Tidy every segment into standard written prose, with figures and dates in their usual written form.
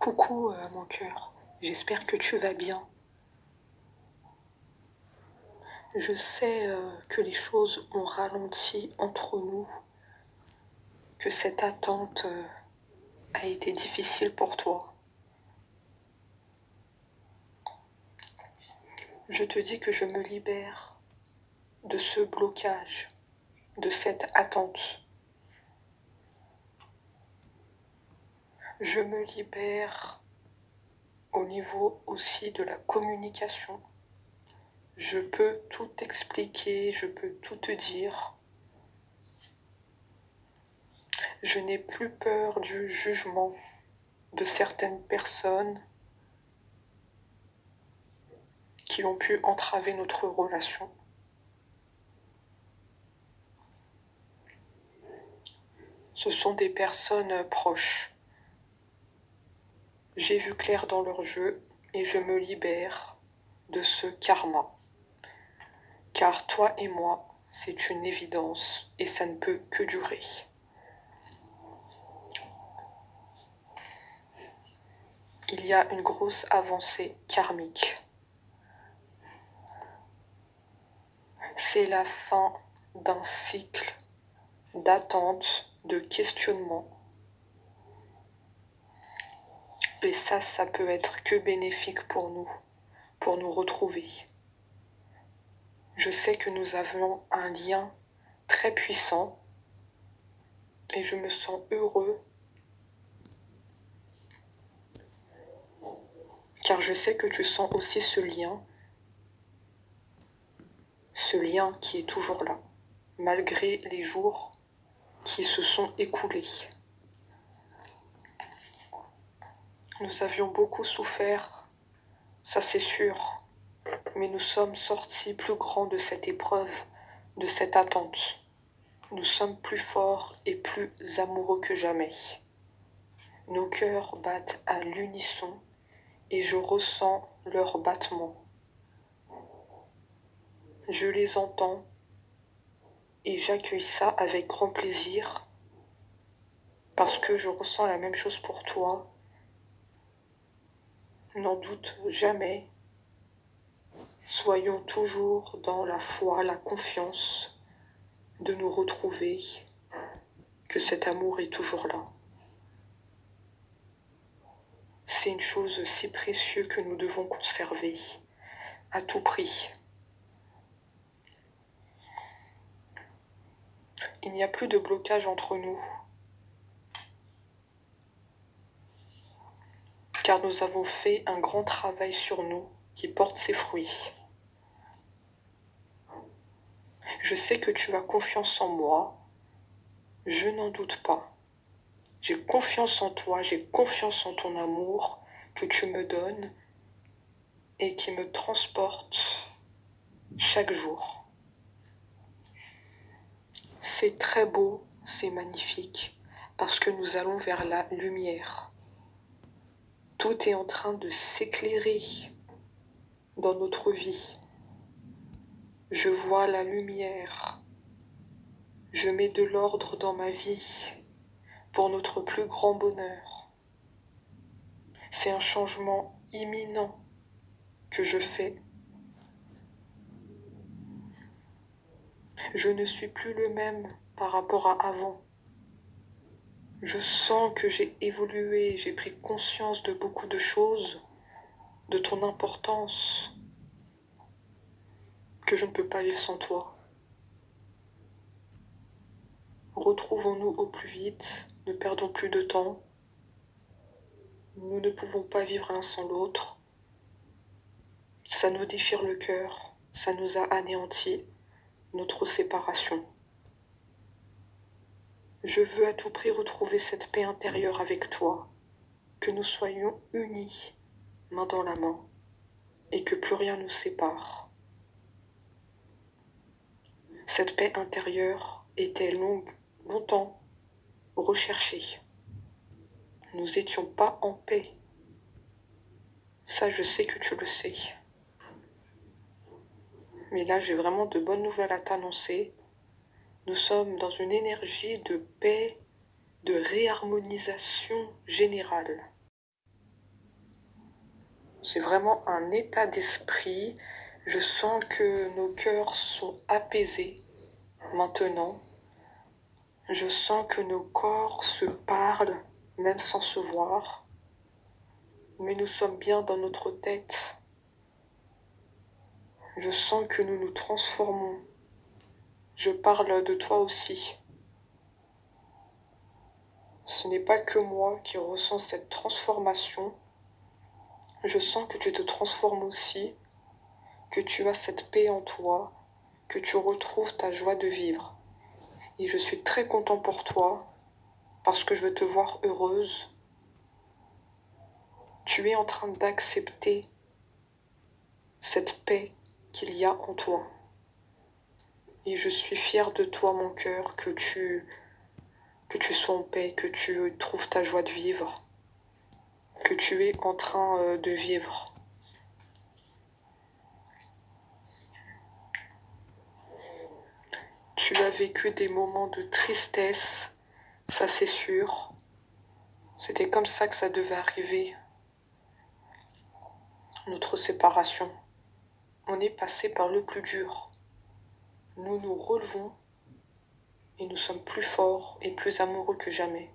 Coucou mon cœur, j'espère que tu vas bien. Je sais que les choses ont ralenti entre nous, que cette attente a été difficile pour toi. Je te dis que je me libère de ce blocage, de cette attente. Je me libère au niveau aussi de la communication. Je peux tout expliquer, je peux tout te dire. Je n'ai plus peur du jugement de certaines personnes qui ont pu entraver notre relation. Ce sont des personnes proches. J'ai vu clair dans leur jeu et je me libère de ce karma. Car toi et moi, c'est une évidence et ça ne peut que durer. Il y a une grosse avancée karmique. C'est la fin d'un cycle d'attente, de questionnement. Et ça peut être que bénéfique pour nous retrouver. Je sais que nous avons un lien très puissant et je me sens heureux car je sais que tu sens aussi ce lien qui est toujours là, malgré les jours qui se sont écoulés. Nous avions beaucoup souffert, ça c'est sûr, mais nous sommes sortis plus grands de cette épreuve, de cette attente. Nous sommes plus forts et plus amoureux que jamais. Nos cœurs battent à l'unisson et je ressens leurs battements. Je les entends et j'accueille ça avec grand plaisir parce que je ressens la même chose pour toi. N'en doute jamais. Soyons toujours dans la foi, la confiance de nous retrouver, que cet amour est toujours là. C'est une chose si précieuse que nous devons conserver à tout prix. Il n'y a plus de blocage entre nous, car nous avons fait un grand travail sur nous qui porte ses fruits. Je sais que tu as confiance en moi, je n'en doute pas. J'ai confiance en toi, j'ai confiance en ton amour que tu me donnes et qui me transporte chaque jour. C'est très beau, c'est magnifique, parce que nous allons vers la lumière. Tout est en train de s'éclairer dans notre vie. Je vois la lumière. Je mets de l'ordre dans ma vie pour notre plus grand bonheur. C'est un changement imminent que je fais. Je ne suis plus le même par rapport à avant. Je sens que j'ai évolué, j'ai pris conscience de beaucoup de choses, de ton importance, que je ne peux pas vivre sans toi. Retrouvons-nous au plus vite, ne perdons plus de temps. Nous ne pouvons pas vivre l'un sans l'autre. Ça nous déchire le cœur, ça nous a anéantis, notre séparation. Je veux à tout prix retrouver cette paix intérieure avec toi, que nous soyons unis, main dans la main, et que plus rien nous sépare. Cette paix intérieure était longtemps recherchée. Nous n'étions pas en paix. Ça, je sais que tu le sais. Mais là, j'ai vraiment de bonnes nouvelles à t'annoncer. Nous sommes dans une énergie de paix, de réharmonisation générale. C'est vraiment un état d'esprit. Je sens que nos cœurs sont apaisés maintenant. Je sens que nos corps se parlent, même sans se voir. Mais nous sommes bien dans notre tête. Je sens que nous nous transformons. Je parle de toi aussi. Ce n'est pas que moi qui ressens cette transformation. Je sens que tu te transformes aussi, que tu as cette paix en toi, que tu retrouves ta joie de vivre. Et je suis très content pour toi, parce que je veux te voir heureuse. Tu es en train d'accepter cette paix qu'il y a en toi. Et je suis fière de toi, mon cœur, que tu sois en paix, que tu trouves ta joie de vivre, que tu es en train de vivre. Tu as vécu des moments de tristesse, ça c'est sûr. C'était comme ça que ça devait arriver, notre séparation. On est passé par le plus dur. Nous nous relevons et nous sommes plus forts et plus amoureux que jamais.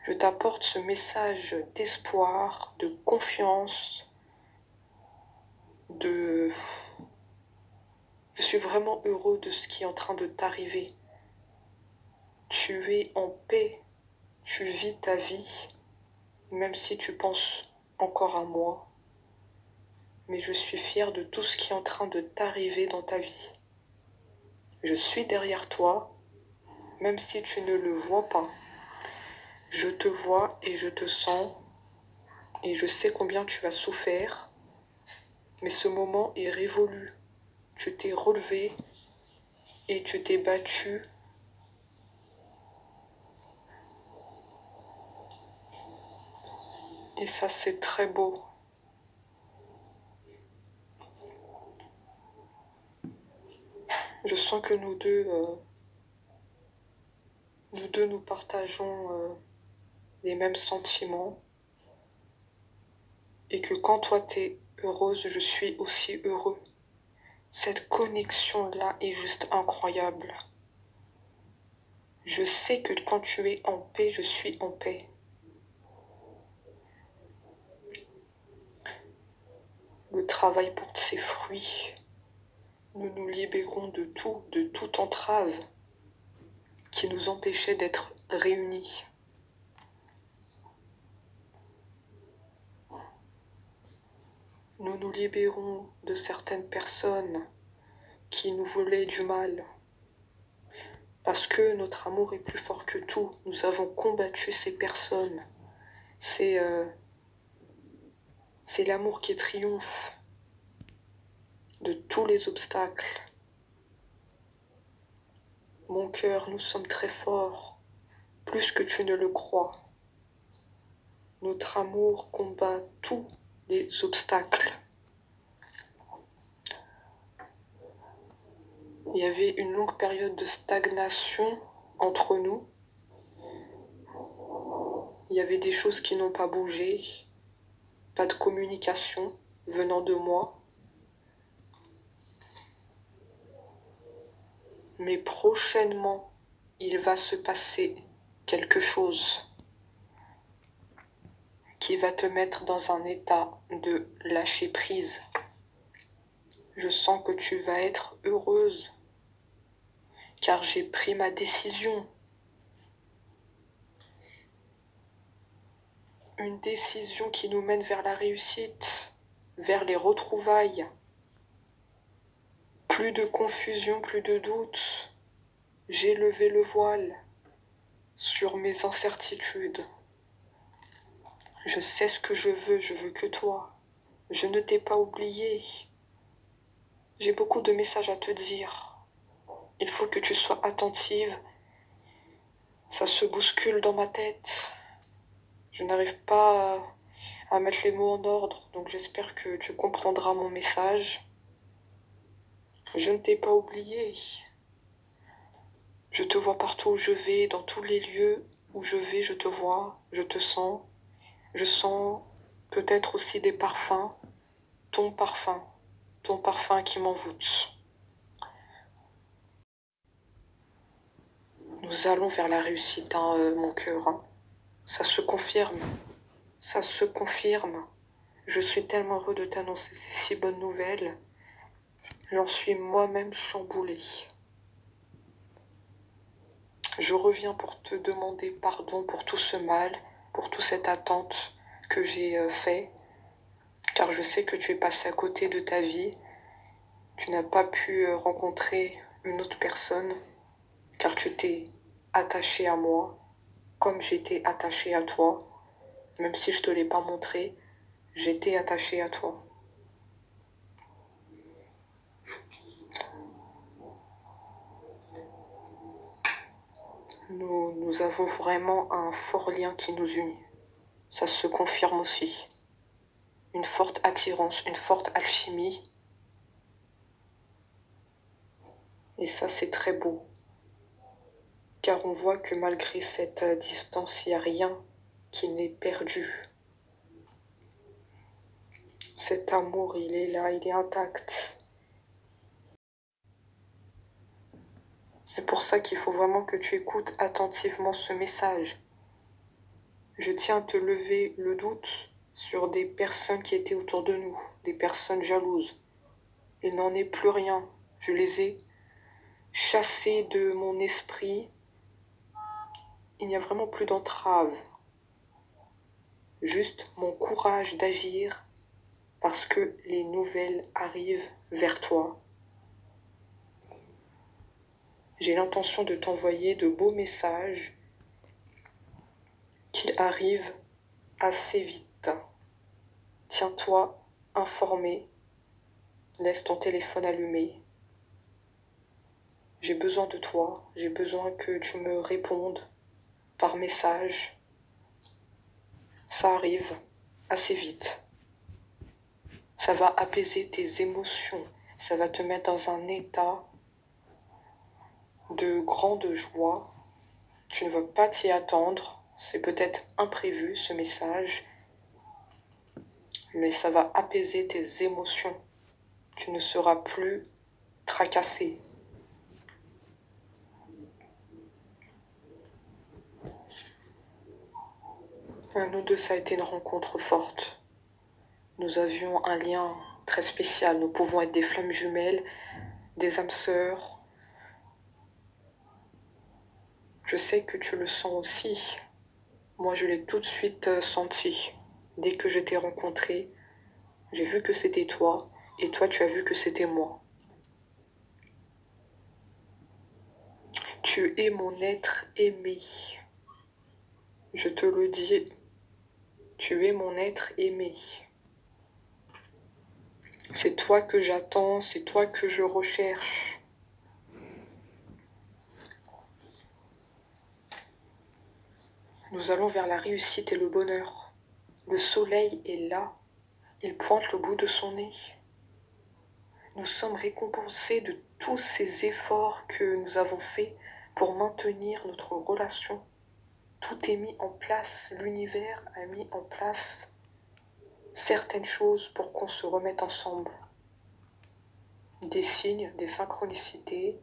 Je t'apporte ce message d'espoir, de confiance, de... Je suis vraiment heureux de ce qui est en train de t'arriver. Tu es en paix, tu vis ta vie, même si tu penses encore à moi. Mais je suis fière de tout ce qui est en train de t'arriver dans ta vie. Je suis derrière toi, même si tu ne le vois pas. Je te vois et je te sens, et je sais combien tu as souffert, mais ce moment est révolu. Tu t'es relevé et tu t'es battu. Et ça, c'est très beau. Je sens que nous partageons les mêmes sentiments. Et que quand toi t'es heureuse, je suis aussi heureux. Cette connexion-là est juste incroyable. Je sais que quand tu es en paix, je suis en paix. Le travail porte ses fruits. Nous nous libérons de toute entrave qui nous empêchait d'être réunis. Nous nous libérons de certaines personnes qui nous voulaient du mal. Parce que notre amour est plus fort que tout. Nous avons combattu ces personnes. C'est l'amour qui triomphe de tous les obstacles. Mon cœur, nous sommes très forts, plus que tu ne le crois. Notre amour combat tous les obstacles. Il y avait une longue période de stagnation entre nous. Il y avait des choses qui n'ont pas bougé, pas de communication venant de moi. Mais prochainement, il va se passer quelque chose qui va te mettre dans un état de lâcher prise. Je sens que tu vas être heureuse, car j'ai pris ma décision. Une décision qui nous mène vers la réussite, vers les retrouvailles. Plus de confusion, plus de doute. J'ai levé le voile sur mes incertitudes. Je sais ce que je veux que toi. Je ne t'ai pas oublié. J'ai beaucoup de messages à te dire. Il faut que tu sois attentive. Ça se bouscule dans ma tête. Je n'arrive pas à mettre les mots en ordre, donc j'espère que tu comprendras mon message. Je ne t'ai pas oublié. Je te vois partout où je vais, dans tous les lieux où je vais, je te vois, je te sens. Je sens peut-être aussi des parfums, ton parfum, ton parfum qui m'envoûte. Nous allons vers la réussite, hein, mon cœur. Hein. Ça se confirme, ça se confirme. Je suis tellement heureux de t'annoncer ces si bonnes nouvelles. J'en suis moi-même chamboulée. Je reviens pour te demander pardon pour tout ce mal, pour toute cette attente que j'ai fait, car je sais que tu es passé à côté de ta vie. Tu n'as pas pu rencontrer une autre personne, car tu t'es attaché à moi, comme j'étais attachée à toi. Même si je ne te l'ai pas montré, j'étais attachée à toi. Nous avons vraiment un fort lien qui nous unit. Ça se confirme aussi. Une forte attirance, une forte alchimie. Et ça, c'est très beau. Car on voit que malgré cette distance, il n'y a rien qui n'est perdu. Cet amour, il est là, il est intact. C'est pour ça qu'il faut vraiment que tu écoutes attentivement ce message. Je tiens à te lever le doute sur des personnes qui étaient autour de nous, des personnes jalouses. Il n'en est plus rien. Je les ai chassées de mon esprit. Il n'y a vraiment plus d'entrave. Juste mon courage d'agir parce que les nouvelles arrivent vers toi. J'ai l'intention de t'envoyer de beaux messages qui arrivent assez vite. Tiens-toi informé, laisse ton téléphone allumé. J'ai besoin de toi, j'ai besoin que tu me répondes par message. Ça arrive assez vite. Ça va apaiser tes émotions, ça va te mettre dans un état de grande joie. Tu ne vas pas t'y attendre, c'est peut-être imprévu ce message, mais ça va apaiser tes émotions. Tu ne seras plus tracassé. Nous deux, ça a été une rencontre forte. Nous avions un lien très spécial. Nous pouvons être des flammes jumelles, des âmes sœurs. Je sais que tu le sens aussi. Moi, je l'ai tout de suite senti. Dès que je t'ai rencontré, j'ai vu que c'était toi, et toi, tu as vu que c'était moi. Tu es mon être aimé. Je te le dis, tu es mon être aimé. C'est toi que j'attends, c'est toi que je recherche. Nous allons vers la réussite et le bonheur. Le soleil est là, il pointe le bout de son nez. Nous sommes récompensés de tous ces efforts que nous avons faits pour maintenir notre relation. Tout est mis en place, l'univers a mis en place certaines choses pour qu'on se remette ensemble. Des signes, des synchronicités,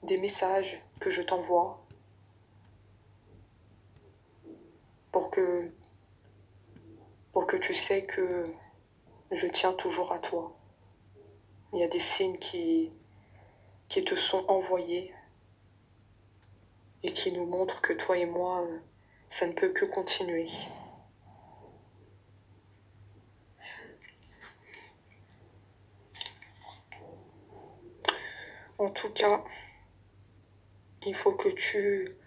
des messages que je t'envoie pour que tu sais que je tiens toujours à toi. Il y a des signes qui te sont envoyés et qui nous montrent que toi et moi, ça ne peut que continuer. En tout cas, il faut que tu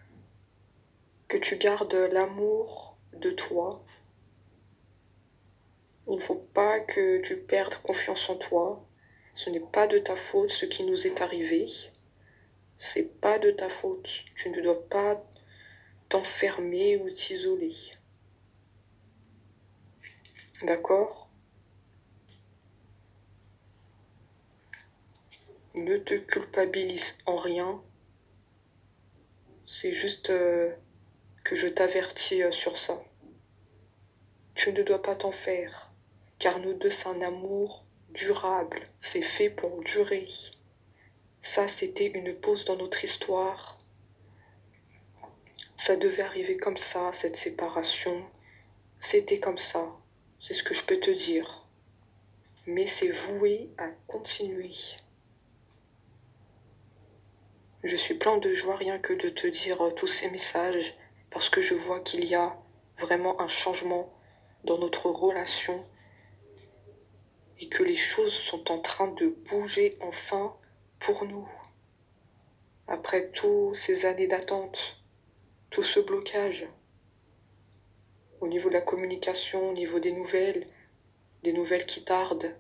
gardes l'amour de toi. Il ne faut pas que tu perdes confiance en toi. Ce n'est pas de ta faute ce qui nous est arrivé. C'est pas de ta faute. Tu ne dois pas t'enfermer ou t'isoler. D'accord? Ne te culpabilise en rien. C'est juste que je t'avertis sur ça. Tu ne dois pas t'en faire, car nous deux, c'est un amour durable, c'est fait pour durer. Ça, c'était une pause dans notre histoire. Ça devait arriver comme ça, cette séparation. C'était comme ça, c'est ce que je peux te dire. Mais c'est voué à continuer. Je suis plein de joie rien que de te dire tous ces messages, parce que je vois qu'il y a vraiment un changement dans notre relation et que les choses sont en train de bouger enfin pour nous. Après toutes ces années d'attente, tout ce blocage, au niveau de la communication, au niveau des nouvelles qui tardent,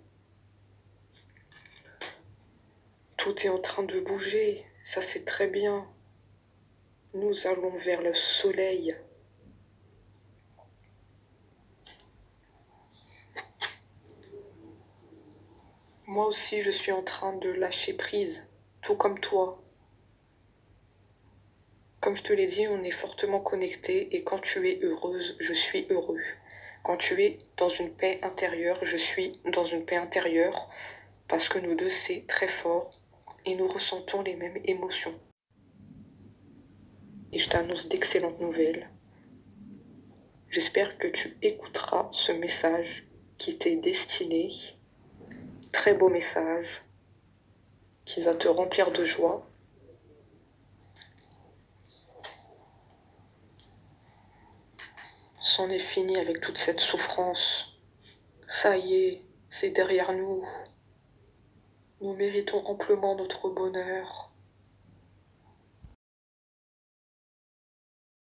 tout est en train de bouger, ça c'est très bien. Nous allons vers le soleil. Moi aussi, je suis en train de lâcher prise, tout comme toi. Comme je te l'ai dit, on est fortement connectés et quand tu es heureuse, je suis heureux. Quand tu es dans une paix intérieure, je suis dans une paix intérieure parce que nous deux, c'est très fort et nous ressentons les mêmes émotions. Et je t'annonce d'excellentes nouvelles. J'espère que tu écouteras ce message qui t'est destiné. Très beau message qui va te remplir de joie. C'en est fini avec toute cette souffrance. Ça y est, c'est derrière nous. Nous méritons amplement notre bonheur.